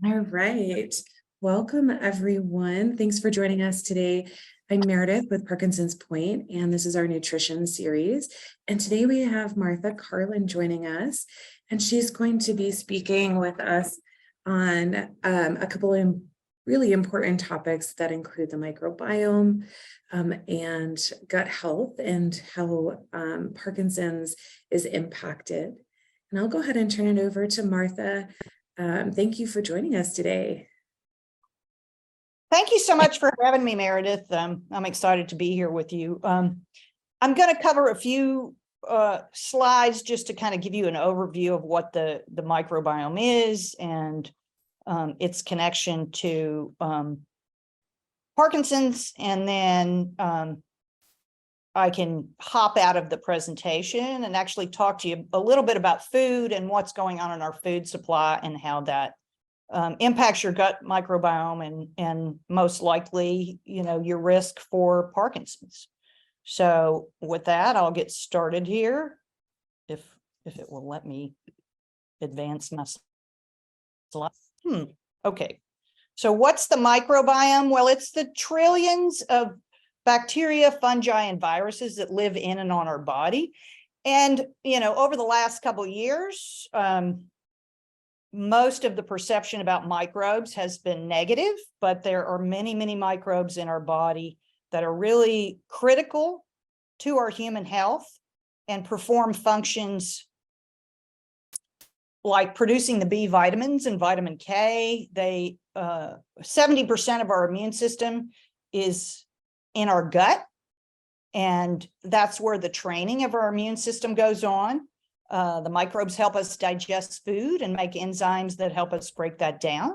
All right. Welcome, everyone. Thanks for joining us today. I'm Meredith with Parkinson's Point, and this is our nutrition series. And today we have Martha Carlin joining us, and she's going to be speaking with us on a couple of really important topics that include the microbiome and gut health and how Parkinson's is impacted. And I'll go ahead and turn it over to Martha. Thank you for joining us today. Thank you so much for having me, Meredith. I'm excited to be here with you. I'm going to cover a few slides just to kind of give you an overview of what the microbiome is and its connection to Parkinson's, and then I can hop out of the presentation and actually talk to you a little bit about food and what's going on in our food supply and how that impacts your gut microbiome and most likely, your risk for Parkinson's. So with that, I'll get started here if it will let me advance my slides. Okay. So what's the microbiome? Well, it's the trillions of bacteria, fungi, and viruses that live in and on our body. And, over the last couple of years, most of the perception about microbes has been negative, but there are many, many microbes in our body that are really critical to our human health and perform functions like producing the B vitamins and vitamin K. 70% of our immune system is in our gut, and that's where the training of our immune system goes on. The microbes help us digest food and make enzymes that help us break that down.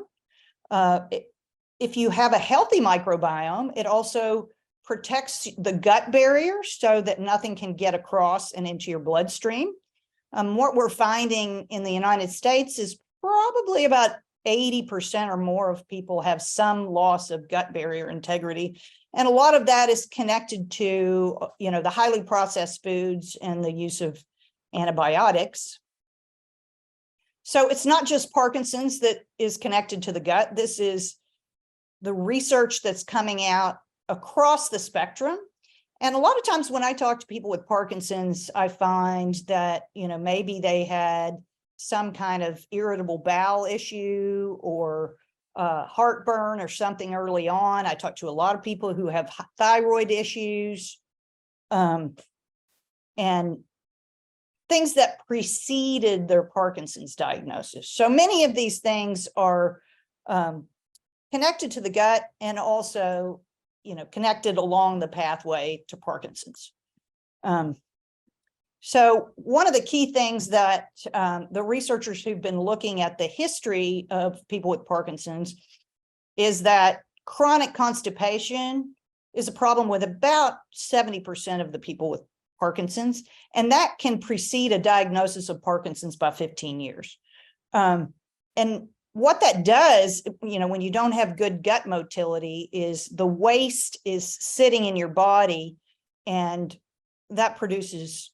If you have a healthy microbiome, it also protects the gut barrier so that nothing can get across and into your bloodstream. What we're finding in the United States is probably about 80% or more of people have some loss of gut barrier integrity. And a lot of that is connected to, the highly processed foods and the use of antibiotics. So it's not just Parkinson's that is connected to the gut. This is the research that's coming out across the spectrum. And a lot of times when I talk to people with Parkinson's, I find that, maybe they had some kind of irritable bowel issue or heartburn or something early on. I talk to a lot of people who have thyroid issues and things that preceded their Parkinson's diagnosis. So many of these things are connected to the gut and also, connected along the pathway to Parkinson's. So one of the key things that the researchers who've been looking at the history of people with Parkinson's is that chronic constipation is a problem with about 70% of the people with Parkinson's, and that can precede a diagnosis of Parkinson's by 15 years. And what that does, when you don't have good gut motility, is the waste is sitting in your body, and that produces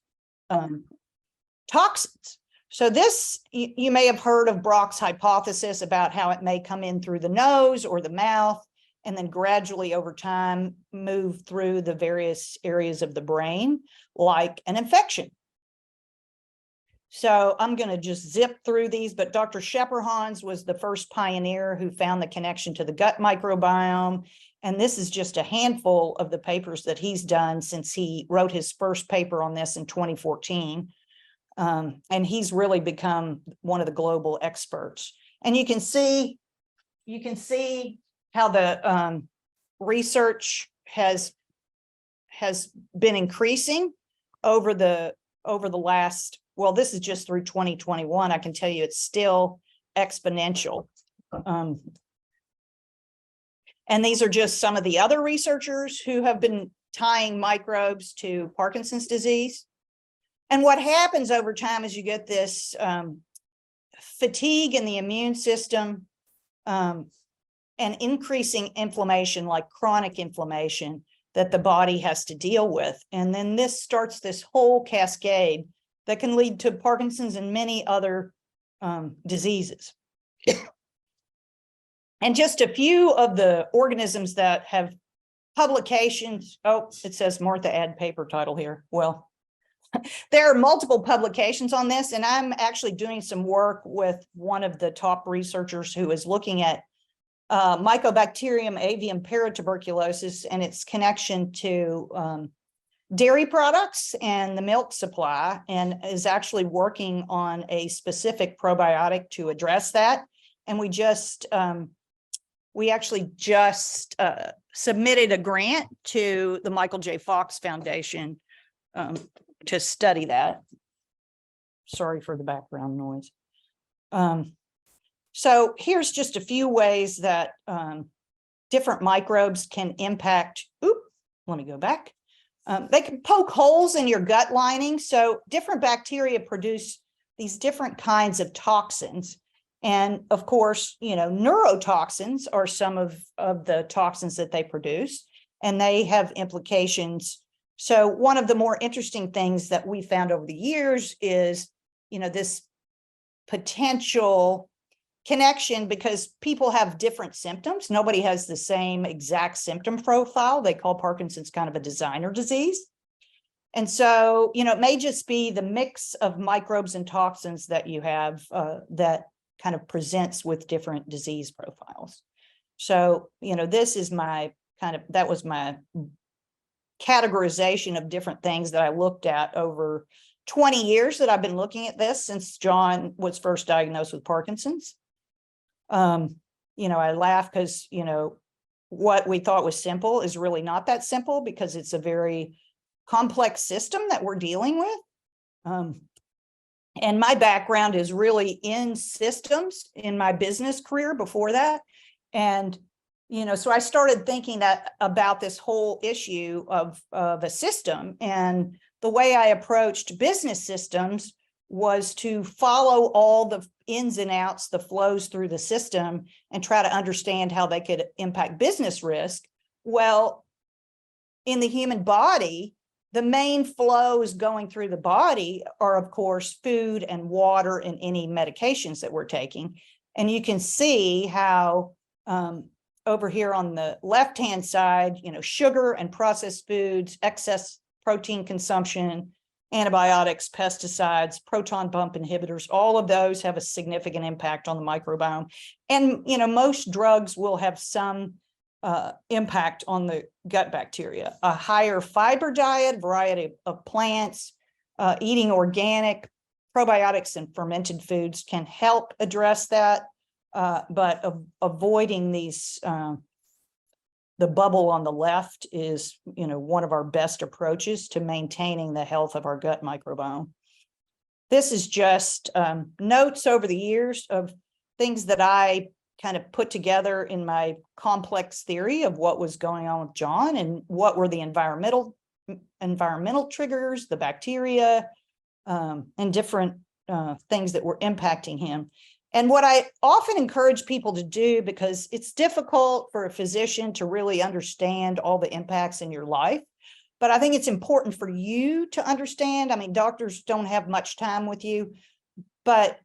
toxins. So this, you may have heard of Brock's hypothesis about how it may come in through the nose or the mouth, and then gradually over time move through the various areas of the brain, like an infection. So I'm going to just zip through these, but Dr. Schepperhans was the first pioneer who found the connection to the gut microbiome. And this is just a handful of the papers that he's done since he wrote his first paper on this in 2014. And he's really become one of the global experts. And you can see how the research has been increasing over the last, well, this is just through 2021. I can tell you it's still exponential. And these are just some of the other researchers who have been tying microbes to Parkinson's disease. And what happens over time is you get this fatigue in the immune system and increasing inflammation, like chronic inflammation, that the body has to deal with. And then this starts this whole cascade that can lead to Parkinson's and many other diseases. And just a few of the organisms that have publications. Oh, it says Martha add paper title here. Well, there are multiple publications on this, and I'm actually doing some work with one of the top researchers who is looking at Mycobacterium avium paratuberculosis and its connection to dairy products and the milk supply, and is actually working on a specific probiotic to address that. And we actually just submitted a grant to the Michael J. Fox Foundation to study that. Sorry for the background noise. So here's just a few ways that different microbes can impact. Let me go back. They can poke holes in your gut lining. So different bacteria produce these different kinds of toxins. And of course, neurotoxins are some of the toxins that they produce, and they have implications. So one of the more interesting things that we found over the years is, this potential connection, because people have different symptoms. Nobody has the same exact symptom profile. They call Parkinson's kind of a designer disease. And so, it may just be the mix of microbes and toxins that you have that kind of presents with different disease profiles. So, this is that was my categorization of different things that I looked at over 20 years that I've been looking at this since John was first diagnosed with Parkinson's. I laugh because, what we thought was simple is really not that simple, because it's a very complex system that we're dealing with. And my background is really in systems in my business career before that. And, so I started thinking about this whole issue of a system. And the way I approached business systems was to follow all the ins and outs, the flows through the system, and try to understand how they could impact business risk. Well, in the human body, the main flows going through the body are, of course, food and water and any medications that we're taking. And you can see how over here on the left-hand side, sugar and processed foods, excess protein consumption, antibiotics, pesticides, proton pump inhibitors, all of those have a significant impact on the microbiome. And, most drugs will have some impact on the gut bacteria. A higher fiber diet, variety of plants, eating organic, probiotics and fermented foods can help address that, but avoiding these, the bubble on the left is, one of our best approaches to maintaining the health of our gut microbiome. This is just notes over the years of things that I kind of put together in my complex theory of what was going on with John and what were the environmental triggers, the bacteria, and different things that were impacting him. And what I often encourage people to do, because it's difficult for a physician to really understand all the impacts in your life, but I think it's important for you to understand. I mean, doctors don't have much time with you, but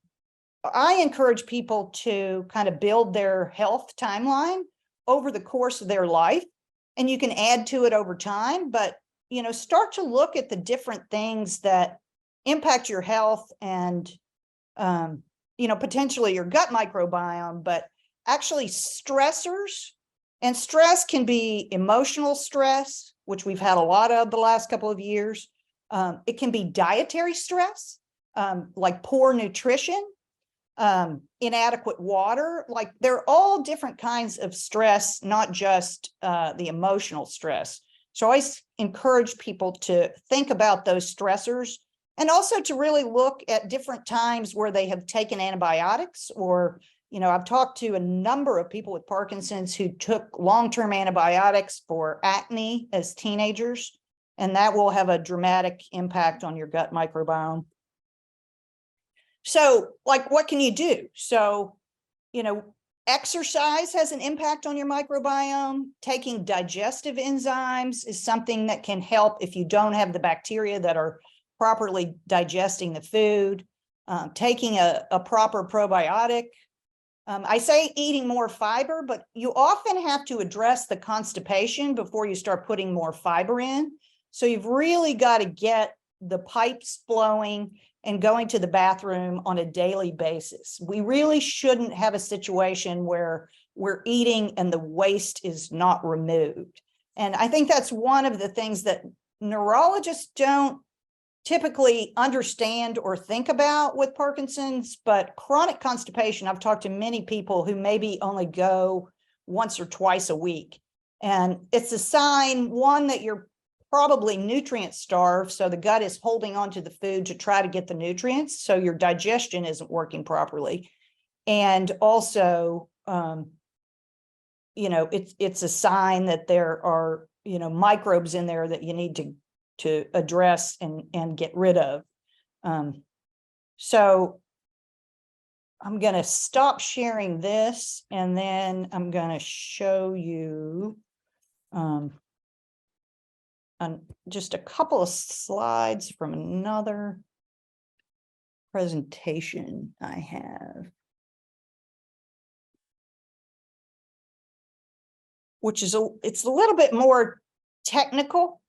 I encourage people to kind of build their health timeline over the course of their life, and you can add to it over time, but, start to look at the different things that impact your health and, potentially your gut microbiome, but actually stressors. And stress can be emotional stress, which we've had a lot of the last couple of years. It can be dietary stress, like poor nutrition, inadequate water. Like, they're all different kinds of stress, not just the emotional stress. So I always encourage people to think about those stressors, and also to really look at different times where they have taken antibiotics, or, I've talked to a number of people with Parkinson's who took long-term antibiotics for acne as teenagers, and that will have a dramatic impact on your gut microbiome. So, like, what can you do? So, exercise has an impact on your microbiome. Taking digestive enzymes is something that can help if you don't have the bacteria that are properly digesting the food. Taking a proper probiotic, I say eating more fiber, but you often have to address the constipation before you start putting more fiber in. So you've really got to get the pipes flowing and going to the bathroom on a daily basis. We really shouldn't have a situation where we're eating and the waste is not removed. And I think that's one of the things that neurologists don't typically understand or think about with Parkinson's, but chronic constipation, I've talked to many people who maybe only go once or twice a week. And it's a sign, one, that you're probably nutrient starved. So the gut is holding on to the food to try to get the nutrients. So your digestion isn't working properly. And also, it's a sign that there are, microbes in there that you need to address and get rid of. So I'm going to stop sharing this, and then I'm going to show you just a couple of slides from another presentation I have, which is it's a little bit more technical.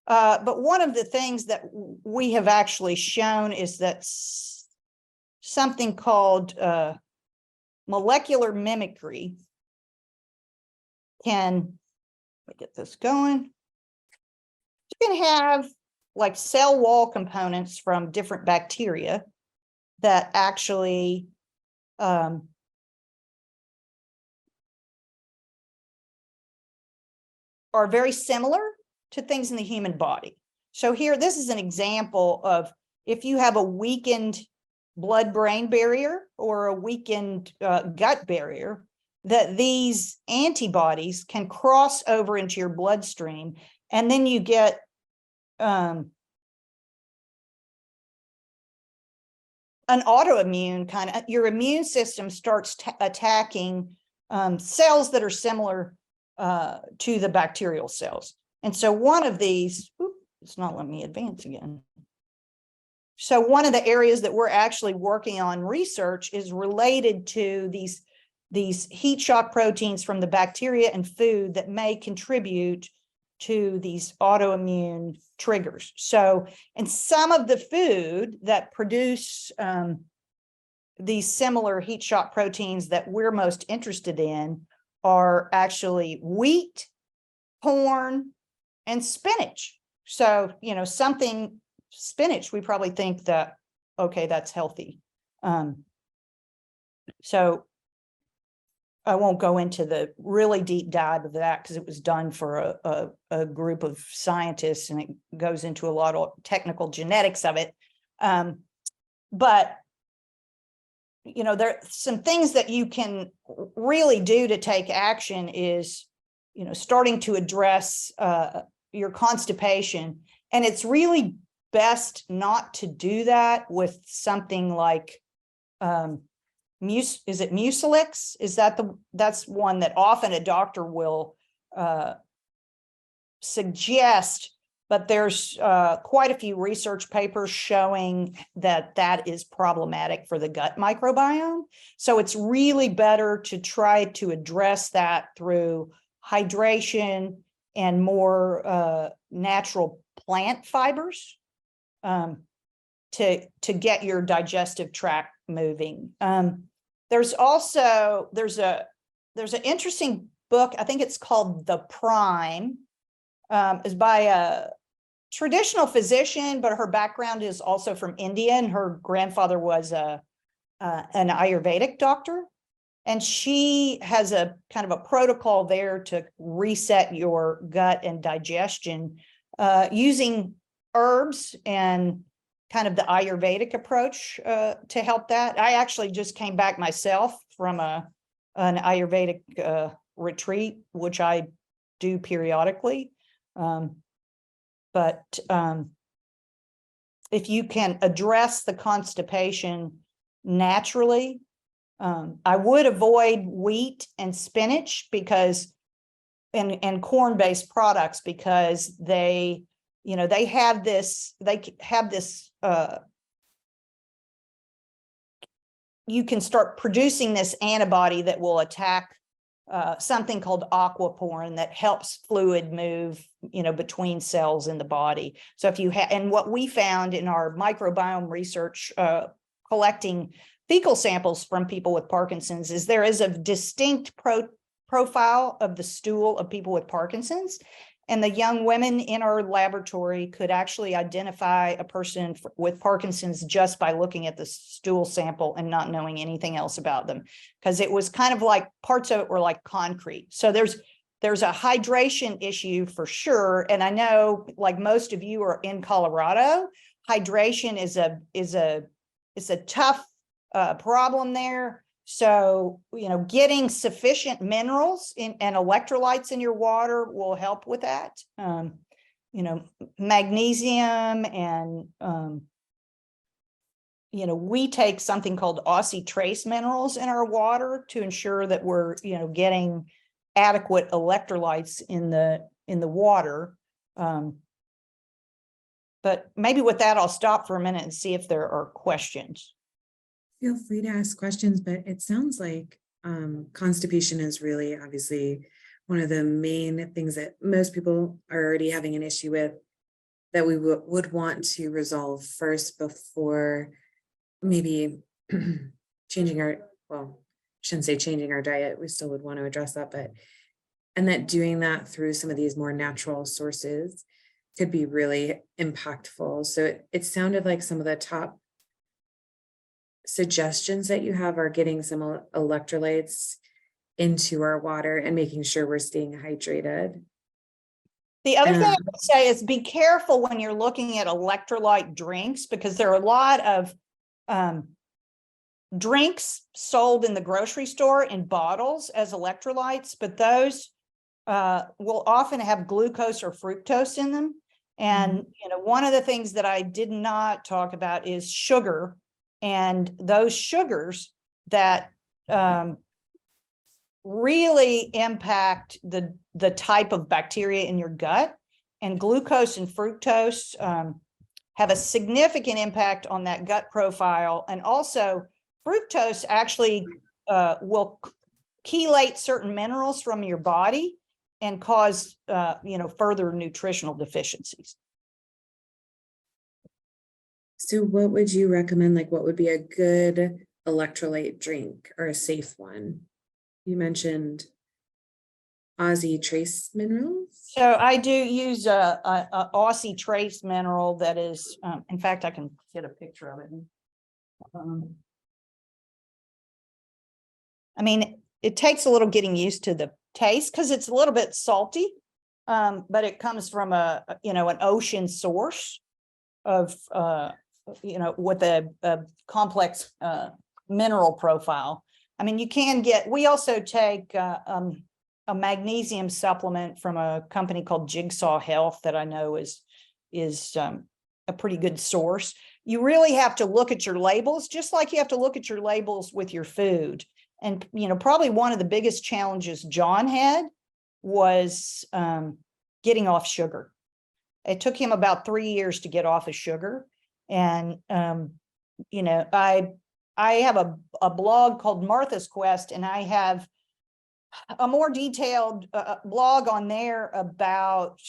But one of the things that we have actually shown is that something called molecular mimicry can, let me get this going. You can have like cell wall components from different bacteria that actually are very similar to things in the human body. So here, this is an example of if you have a weakened blood-brain barrier or a weakened gut barrier, that these antibodies can cross over into your bloodstream, and then you get an autoimmune kind of, your immune system starts attacking cells that are similar to the bacterial cells. And so one of these, it's not letting me advance again. So one of the areas that we're actually working on research is related to these heat shock proteins from the bacteria and food that may contribute to these autoimmune triggers. So, and some of the food that produce these similar heat shock proteins that we're most interested in are actually wheat, corn, and spinach. So, spinach, we probably think that, okay, that's healthy. So I won't go into the really deep dive of that because it was done for a group of scientists, and it goes into a lot of technical genetics of it. But there are some things that you can really do to take action is, starting to address your constipation. And it's really best not to do that with something like, is it Mucilix? Is that that's one that often a doctor will suggest, but there's quite a few research papers showing that that is problematic for the gut microbiome. So it's really better to try to address that through hydration and more natural plant fibers to get your digestive tract moving. There's an interesting book, I think it's called The Prime, is by a traditional physician, but her background is also from India, and her grandfather was an Ayurvedic doctor. And she has a kind of a protocol there to reset your gut and digestion using herbs and kind of the Ayurvedic approach to help that. I actually just came back myself from an Ayurvedic retreat, which I do periodically. But if you can address the constipation naturally, I would avoid wheat and spinach because, and corn-based products, because they have this you can start producing this antibody that will attack something called aquaporin that helps fluid move, between cells in the body. So if you have, and what we found in our microbiome research, collecting fecal samples from people with Parkinson's, is there is a distinct profile of the stool of people with Parkinson's. And the young women in our laboratory could actually identify a person with Parkinson's just by looking at the stool sample and not knowing anything else about them, because it was kind of like parts of it were like concrete. So there's a hydration issue for sure. And I know, like most of you are in Colorado, hydration is a tough problem there. So, getting sufficient minerals and electrolytes in your water will help with that. Magnesium and, we take something called Aussie trace minerals in our water to ensure that we're, getting adequate electrolytes in the water. But maybe with that, I'll stop for a minute and see if there are questions. Feel free to ask questions, but it sounds like constipation is really obviously one of the main things that most people are already having an issue with, that we would want to resolve first before maybe changing our, well, shouldn't say changing our diet, we still would want to address that, and that doing that through some of these more natural sources could be really impactful. So it sounded like some of the top suggestions that you have are getting some electrolytes into our water and making sure we're staying hydrated. The other thing I would say is be careful when you're looking at electrolyte drinks, because there are a lot of drinks sold in the grocery store in bottles as electrolytes, but those will often have glucose or fructose in them. And, one of the things that I did not talk about is sugar. And those sugars that really impact the type of bacteria in your gut, and glucose and fructose have a significant impact on that gut profile. And also fructose actually will chelate certain minerals from your body and cause, further nutritional deficiencies. So what would you recommend? Like, what would be a good electrolyte drink or a safe one? You mentioned Aussie trace minerals. So I do use a Aussie trace mineral that is, in fact, I can get a picture of it. It takes a little getting used to the taste because it's a little bit salty, but it comes from an ocean source of, with a complex mineral profile. You can get, we also take a magnesium supplement from a company called Jigsaw Health that I know is a pretty good source. You really have to look at your labels, just like you have to look at your labels with your food. And, probably one of the biggest challenges John had was getting off sugar. It took him about 3 years to get off of sugar. And, I have a blog called Martha's Quest, and I have a more detailed blog on there about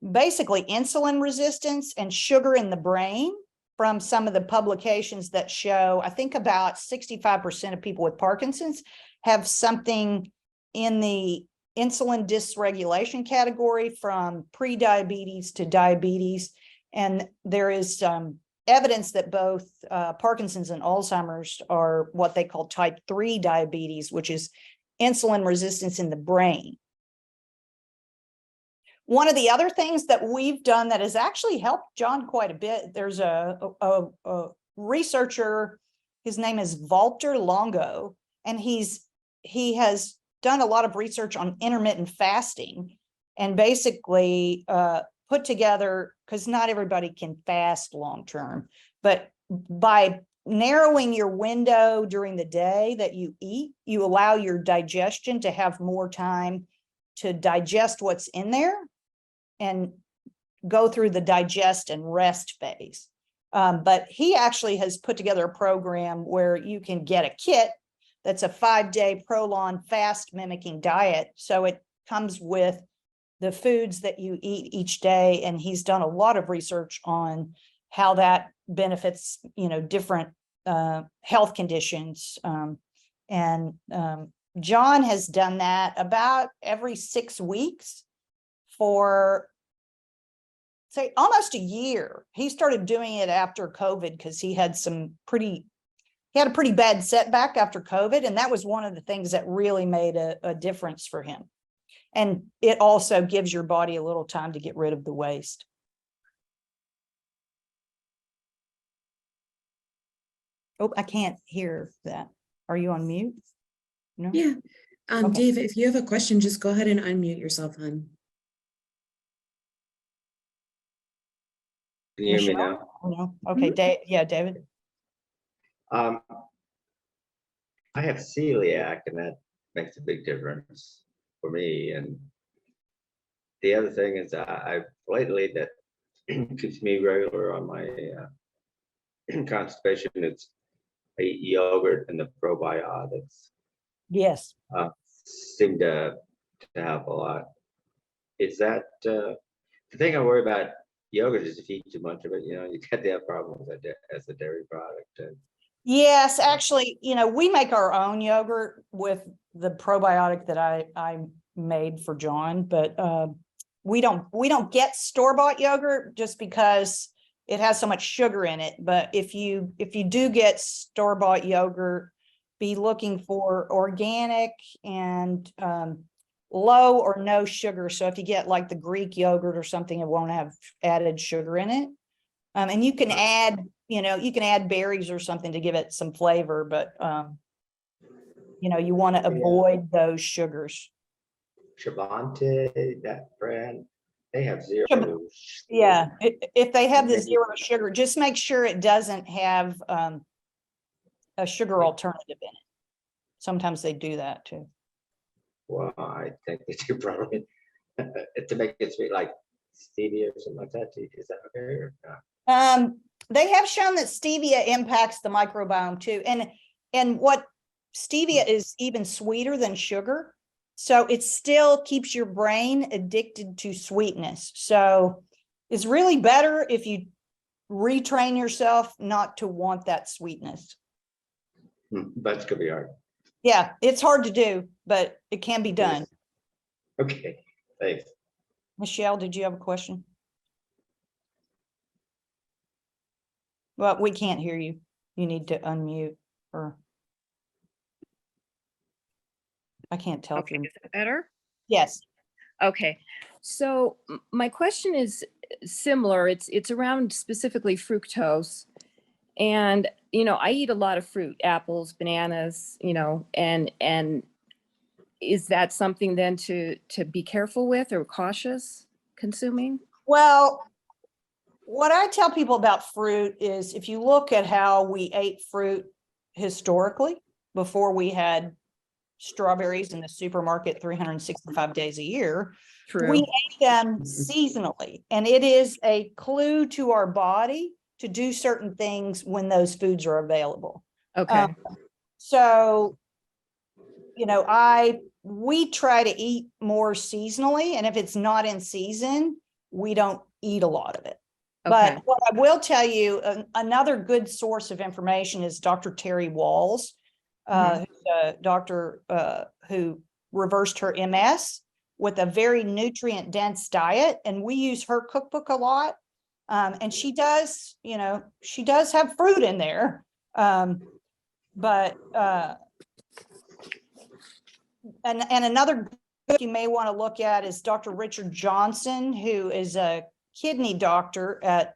basically insulin resistance and sugar in the brain from some of the publications that show, I think about 65% of people with Parkinson's have something in the insulin dysregulation category from pre-diabetes to diabetes. And there is evidence that both Parkinson's and Alzheimer's are what they call type 3 diabetes, which is insulin resistance in the brain. One of the other things that we've done that has actually helped John quite a bit, there's a researcher, his name is Walter Longo, and he has done a lot of research on intermittent fasting, and basically put together, because not everybody can fast long term, but by narrowing your window during the day that you eat, you allow your digestion to have more time to digest what's in there and go through the digest and rest phase. But he actually has put together a program where you can get a kit that's a 5-day prolonged fast mimicking diet. So it comes with the foods that you eat each day. And he's done a lot of research on how that benefits, different health conditions. John has done that about every 6 weeks for, say, almost a year. He started doing it after COVID because he had a pretty bad setback after COVID. And that was one of the things that really made a difference for him. And it also gives your body a little time to get rid of the waste. Oh, I can't hear that. Are you on mute? No? Yeah. Okay. Dave, if you have a question, just go ahead and unmute yourself, hon. Can you hear me Michelle? now? Oh, no. Okay, David. I have celiac, and that makes a big difference for me. And the other thing is, I've lately that keeps me regular on my constipation. It's I eat yogurt and the probiotics Yes. seem to help a lot. Is that the thing I worry about yogurt is if you eat too much of it, you get that problem as a dairy product. Yes, actually, we make our own yogurt with the probiotic that I made for John, but we don't get store-bought yogurt just because it has so much sugar in it. But if you do get store-bought yogurt, be looking for organic and low or no sugar. So if you get like the Greek yogurt or something, it won't have added sugar in it. And you can add berries or something to give it some flavor, but you want to avoid those sugars. Chabante, that brand, they have zero. Yeah, if they have the zero sugar, just make sure it doesn't have a sugar alternative in it. Sometimes they do that too. Well, I think they do probably to make it sweet, like stevia or something like that. Is that okay or not? They have shown that stevia impacts the microbiome too. And what stevia is even sweeter than sugar. So it still keeps your brain addicted to sweetness. So it's really better if you retrain yourself not to want that sweetness. That's gonna be hard. Yeah, it's hard to do, but it can be done. Okay, thanks. Michelle, did you have a question? Well, we can't hear you. You need to unmute or I can't tell. Okay, is that better? Yes. Okay, so my question is similar. It's around specifically fructose. And, I eat a lot of fruit, apples, bananas, and is that something then to be careful with or cautious consuming? Well, what I tell people about fruit is if you look at how we ate fruit historically, before we had strawberries in the supermarket 365 days a year, True. we ate them seasonally. And it is a clue to our body to do certain things when those foods are available. Okay. So, we try to eat more seasonally, and if it's not in season, we don't eat a lot of it. Okay. But what I will tell you, another good source of information is Dr. Terry Walls, who's a doctor who reversed her MS with a very nutrient dense diet. And we use her cookbook a lot. And she does have fruit in there. But another book you may want to look at is Dr. Richard Johnson, who is a kidney doctor at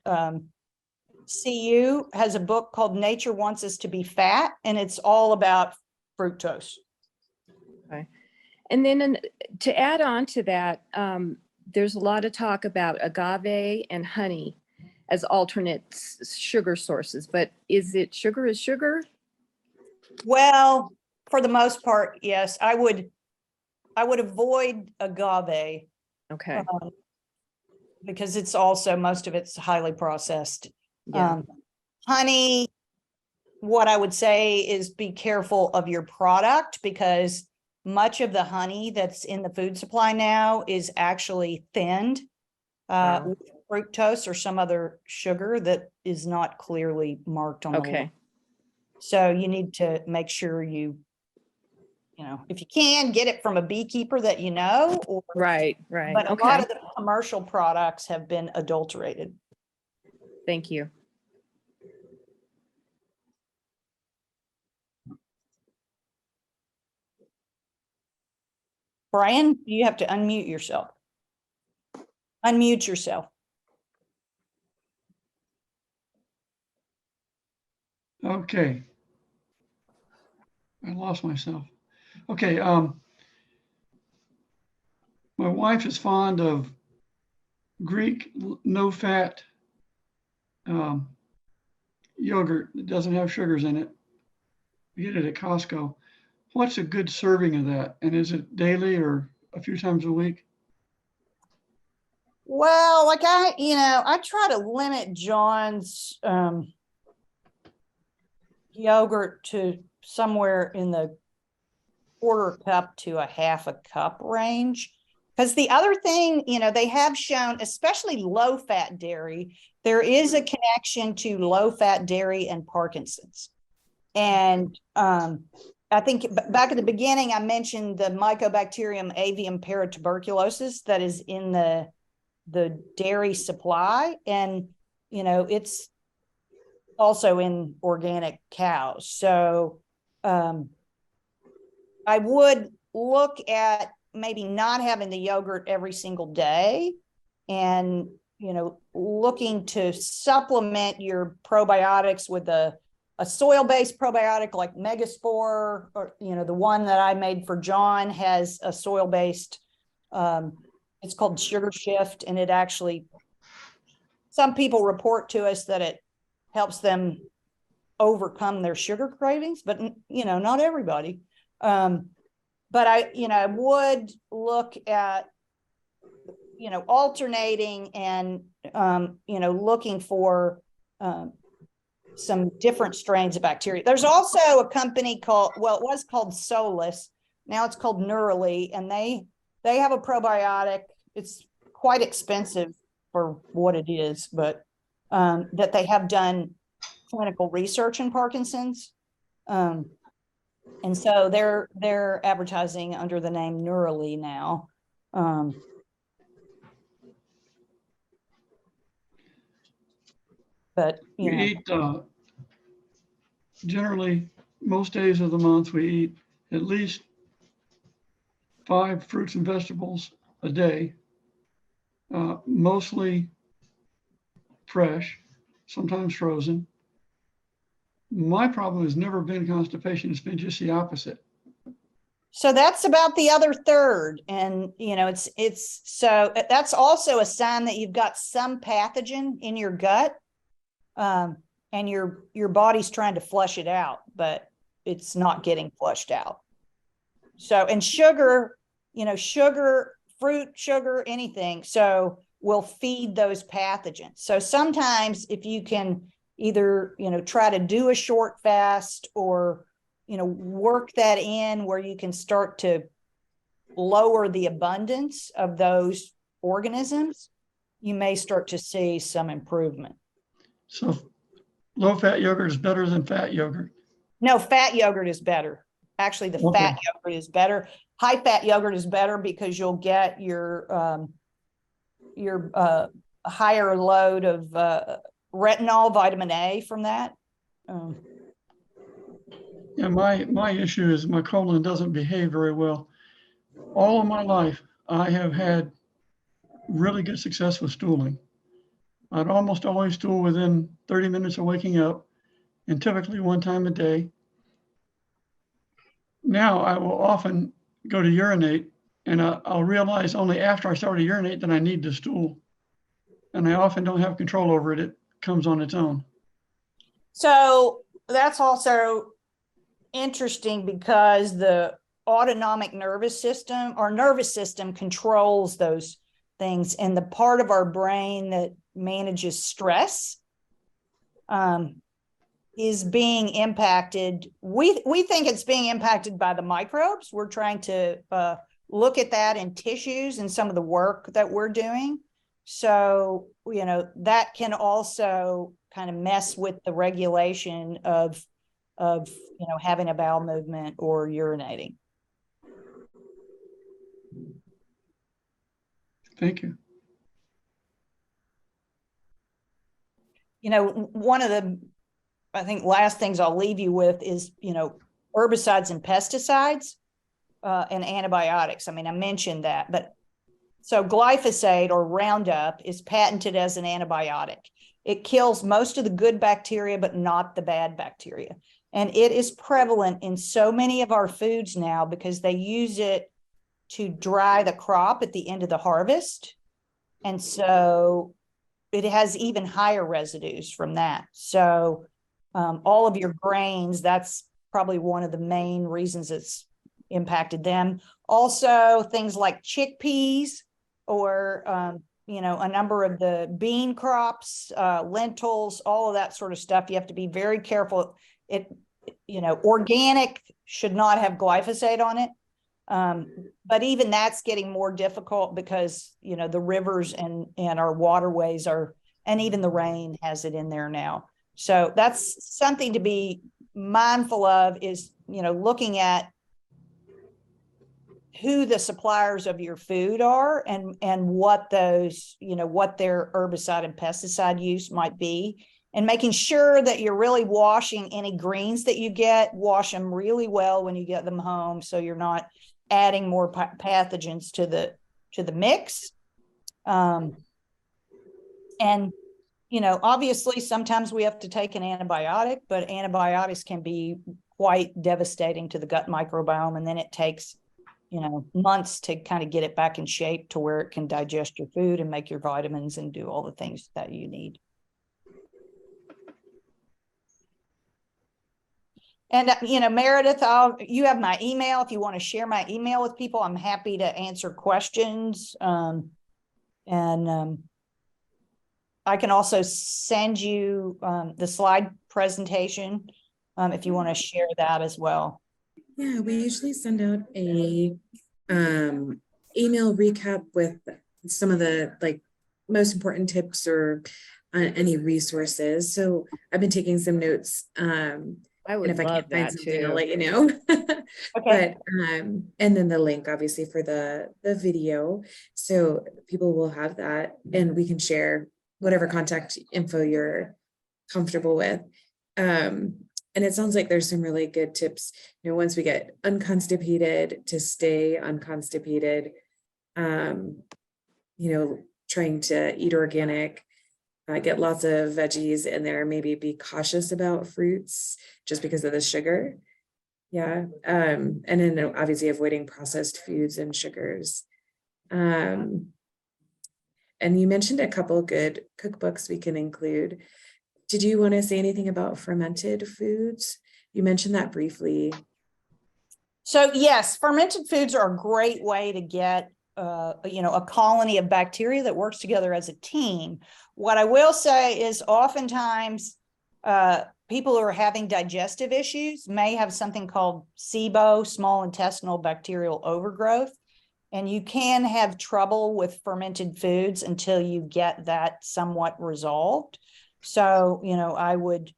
CU, has a book called Nature Wants Us to Be Fat, and it's all about fructose. Okay. And then to add on to that, there's a lot of talk about agave and honey as alternate sugar sources, but is it sugar is sugar? Well, for the most part, yes. I would avoid agave. Okay. Because it's also, most of it's highly processed. Yeah. Honey, what I would say is be careful of your product, because much of the honey that's in the food supply now is actually thinned Wow. with fructose or some other sugar that is not clearly marked on the label. Okay. So you need to make sure you know, if you can, get it from a beekeeper that you know, or Right. but a Okay. lot of the commercial products have been adulterated. Thank you. Brian, you have to unmute yourself. Unmute yourself. Okay. I lost myself. Okay, my wife is fond of Greek no-fat yogurt that doesn't have sugars in it. You get it at Costco. What's a good serving of that? And is it daily or a few times a week? Well, like I try to limit John's yogurt to somewhere in the 1/4 cup to a 1/2 cup range. Because the other thing, they have shown, especially low-fat dairy, there is a connection to low-fat dairy and Parkinson's. And I think back at the beginning, I mentioned the Mycobacterium avium paratuberculosis that is in the dairy supply. And, it's also in organic cows. So I would look at maybe not having the yogurt every single day and, looking to supplement your probiotics with a soil-based probiotic like Megaspore, or, the one that I made for John has a soil-based, it's called Sugar Shift. And it actually, some people report to us that it helps them overcome their sugar cravings, but, not everybody. But I would look at, alternating and, looking for some different strains of bacteria. There's also a company called, it was called Solus. Now it's called Neurally, and they have a probiotic. It's quite expensive for what it is, but that they have done clinical research in Parkinson's. And so they're advertising under the name Neurally now. But We eat generally most days of the month, we eat at least 5 fruits and vegetables a day, mostly fresh, sometimes frozen. My problem has never been constipation. It's been just the opposite. so that's about the other third. And, it's so that's also a sign that you've got some pathogen in your gut. And your body's trying to flush it out, but it's not getting flushed out. So, and sugar, fruit, sugar, anything, so will feed those pathogens. So sometimes if you can either, try to do a short fast or, work that in where you can start to lower the abundance of those organisms, you may start to see some improvement. So low-fat yogurt is better than fat yogurt. No, fat yogurt is better. Actually, the Okay. fat yogurt is better. High fat yogurt is better because you'll get your higher load of retinol, vitamin A from that. Yeah, my issue is my colon doesn't behave very well. All of my life, I have had really good success with stooling. I'd almost always stool within 30 minutes of waking up, and typically 1 time a day. Now I will often go to urinate, and I'll realize only after I start to urinate that I need to stool. And I often don't have control over it. It comes on its own. So that's also interesting because the autonomic nervous system, our nervous system, controls those things, and the part of our brain that manages stress is being impacted. We think it's being impacted by the microbes. We're trying to look at that in tissues and some of the work that we're doing. So, you know, that can also kind of mess with the regulation of you know, having a bowel movement or urinating. Thank you. You know, one of the, I think, last things I'll leave you with is, you know, herbicides and pesticides and antibiotics. I mean, I mentioned that, but so glyphosate or Roundup is patented as an antibiotic. It kills most of the good bacteria, but not the bad bacteria. And it is prevalent in so many of our foods now because they use it to dry the crop at the end of the harvest. And so it has even higher residues from that. So all of your grains, that's probably one of the main reasons it's impacted them. Also, things like chickpeas or, you know, a number of the bean crops, lentils, all of that sort of stuff. You have to be very careful. It, you know, organic should not have glyphosate on it. But even that's getting more difficult because, you know, the rivers and our waterways are, and even the rain has it in there now. So that's something to be mindful of is, you know, looking at who the suppliers of your food are and what those, you know, what their herbicide and pesticide use might be, and making sure that you're really washing any greens that you get, wash them really well when you get them home. So you're not adding more pathogens to the mix. And, you know, obviously sometimes we have to take an antibiotic, but antibiotics can be quite devastating to the gut microbiome. And then it takes, you know, months to kind of get it back in shape to where it can digest your food and make your vitamins and do all the things that you need. And, you know, Meredith, you have my email. If you want to share my email with people, I'm happy to answer questions. I can also send you the slide presentation if you want to share that as well. Yeah, we usually send out a email recap with some of the like most important tips or any resources. So I've been taking some notes. I would and if I love can't find that something, too. I'll let you know. Okay. But and then the link obviously for the video, so people will have that, and we can share whatever contact info you're comfortable with. And it sounds like there's some really good tips. You know, once we get unconstipated, to stay unconstipated. You know, trying to eat organic. Get lots of veggies in there, maybe be cautious about fruits just because of the sugar. Yeah. And then obviously avoiding processed foods and sugars. And you mentioned a couple good cookbooks we can include. Did you want to say anything about fermented foods? You mentioned that briefly. So yes, fermented foods are a great way to get you know, a colony of bacteria that works together as a team. What I will say is oftentimes people who are having digestive issues may have something called SIBO, small intestinal bacterial overgrowth. And you can have trouble with fermented foods until you get that somewhat resolved. So, you know, I would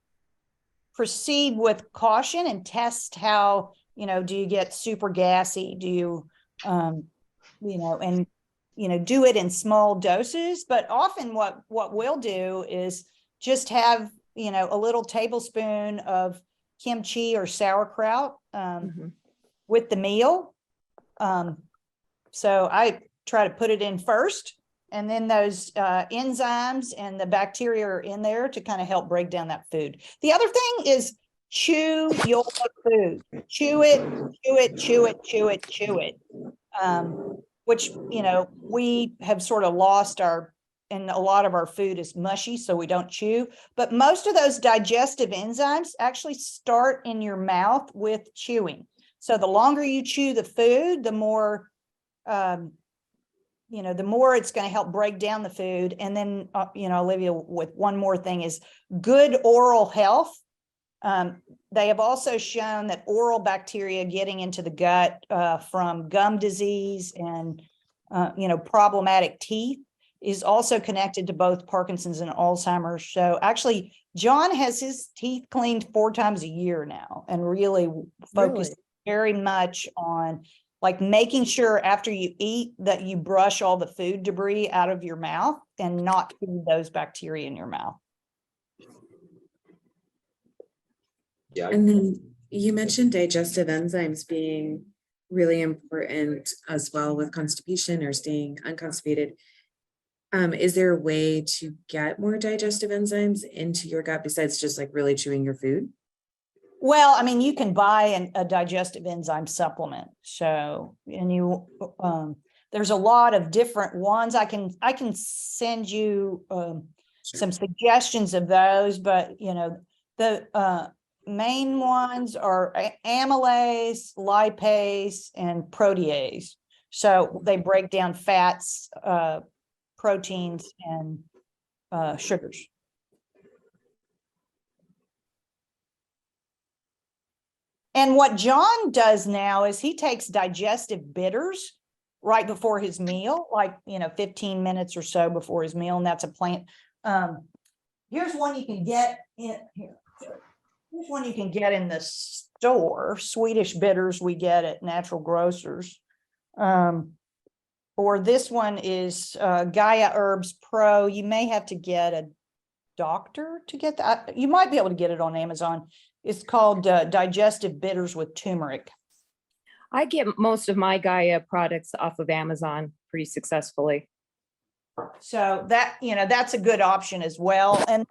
proceed with caution and test how, you know, do you get super gassy? Do you, you know, and, you know, do it in small doses. But often what we'll do is just have, you know, a little tablespoon of kimchi or sauerkraut with the meal. So I try to put it in first, and then those enzymes and the bacteria are in there to kind of help break down that food. The other thing is chew your food. Chew it, chew it, chew it, chew it, chew it. Which, you know, we have sort of lost and a lot of our food is mushy, so we don't chew. But most of those digestive enzymes actually start in your mouth with chewing. So the longer you chew the food, the more, you know, the more it's going to help break down the food. And then, you know, Olivia, with one more thing is good oral health They have also shown that oral bacteria getting into the gut from gum disease and, problematic teeth is also connected to both Parkinson's and Alzheimer's. So actually, John has his teeth cleaned 4 times a year now and really focused very much on like making sure after you eat that you brush all the food debris out of your mouth and not feed those bacteria in your mouth. Yeah, And then you mentioned digestive enzymes being really important as well with constipation or staying unconstipated. Is there a way to get more digestive enzymes into your gut besides just like really chewing your food? Well, I mean, you can buy a digestive enzyme supplement. So, and there's a lot of different ones. I can send you some suggestions of those, but the main ones are amylase, lipase, and protease. So they break down fats, proteins, and sugars. And what John does now is he takes digestive bitters right before his meal, like, 15 minutes or so before his meal. And that's a plant. Here's one you can get in here. Here's one you can get in the store. Swedish bitters we get at natural grocers. Or this one is Gaia Herbs Pro. You may have to get a doctor to get that. You might be able to get it on Amazon. It's called Digestive Bitters with Turmeric. I get most of my Gaia products off of Amazon pretty successfully. So that, that's a good option as well. And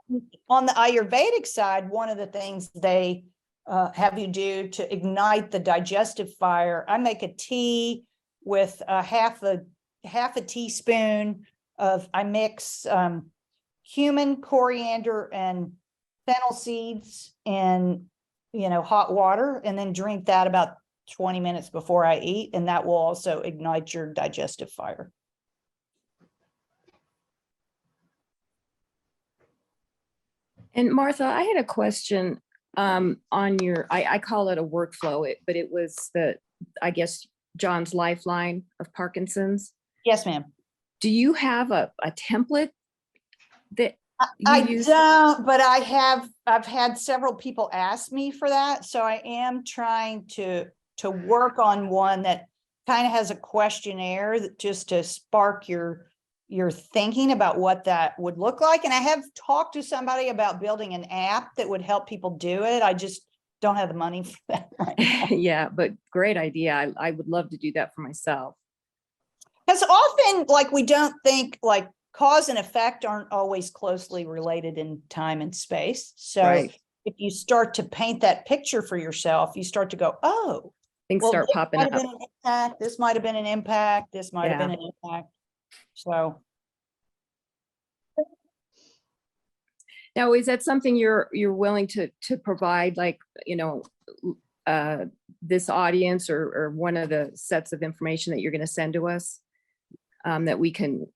on the Ayurvedic side, one of the things they have you do to ignite the digestive fire, I make a tea with half a teaspoon of, I mix cumin, coriander, and fennel seeds in, hot water, and then drink that about 20 minutes before I eat. And that will also ignite your digestive fire. And Martha, I had a question on your, I call it a workflow, but it was I guess, John's lifeline of Parkinson's. Yes, ma'am. Do you have a template that I don't, but I've had several people ask me for that. So I am trying to work on one that kind of has a questionnaire that just to spark your thinking about what that would look like. And I have talked to somebody about building an app that would help people do it. I just don't have the money for that right now. Yeah, but great idea. I would love to do that for myself. Because often, like, we don't think like cause and effect aren't always closely related in time and space. So Right. If you start to paint that picture for yourself, you start to go, oh, Things well, start this popping might have up. been an impact. This might have been an impact. This might have been an impact. So. Now, is that something you're willing to provide, like, this audience or one of the sets of information that you're going to send to us, that we can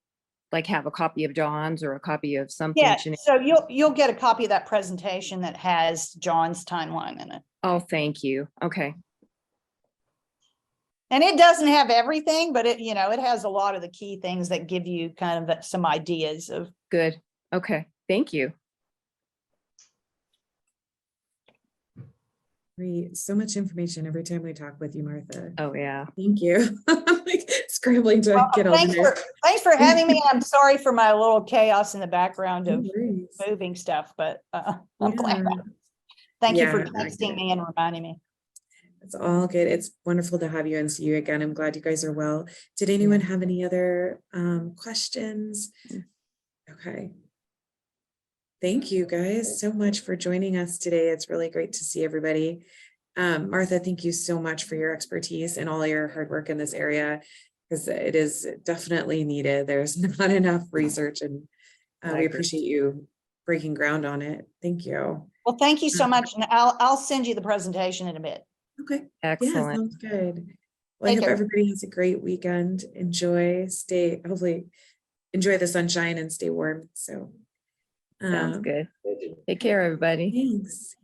like have a copy of John's or a copy of something? Yeah, so you'll get a copy of that presentation that has John's timeline in it. Oh, thank you. Okay. And it doesn't have everything, but it has a lot of the key things that give you kind of some ideas of. Good. Okay. Thank you. Great. So much information every time we talk with you, Martha. Oh, yeah. Thank you. I'm like scrambling to get all the Thanks for having me. I'm sorry for my little chaos in the background of worries. moving stuff, but I'm glad. Yeah. Thank you for Yeah, I get texting it. me and reminding me. It's all good. It's wonderful to have you and see you again. I'm glad you guys are well. Did anyone have any other questions? Okay. Thank you guys so much for joining us today. It's really great to see everybody. Martha, thank you so much for your expertise and all your hard work in this area, because it is definitely needed. There's not enough research, and we appreciate you breaking ground on it. Thank you. Well, thank you so much. And I'll send you the presentation in a bit. Okay. Excellent. Yeah, sounds good. Well, I Take hope care. everybody has a great weekend. Hopefully enjoy the sunshine and stay warm. So Sounds good. Thank you. Take care, everybody. thanks.